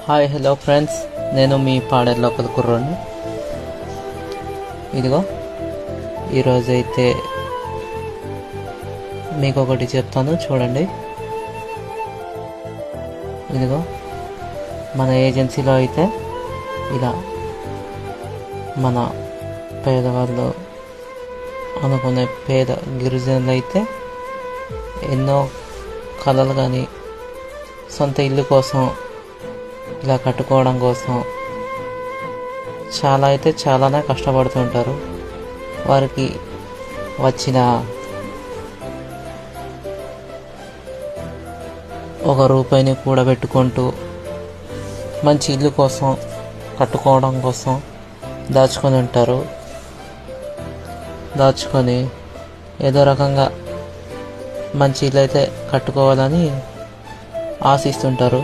Hi hello friends, నేను మీ Paderu local కుర్రోని. ఇదిగో ఈరోజైతే మీకు ఒకటి చెప్తాను, చూడండి. ఇదిగో మన ఏజెన్సీలో అయితే ఇలా మన పేదవాళ్ళు అనుకునే పేద గిరిజనులు అయితే ఎన్నో కళలు కానీ సొంత ఇల్లు కోసం ఇలా కట్టుకోవడం కోసం చాలానే కష్టపడుతుంటారు. వారికి వచ్చిన ఒక రూపాయిని కూడబెట్టుకుంటూ మంచి ఇల్లు కోసం కట్టుకోవడం కోసం దాచుకొని ఉంటారు. దాచుకొని ఏదో రకంగా మంచి ఇల్లు అయితే కట్టుకోవాలని ఆశిస్తుంటారు.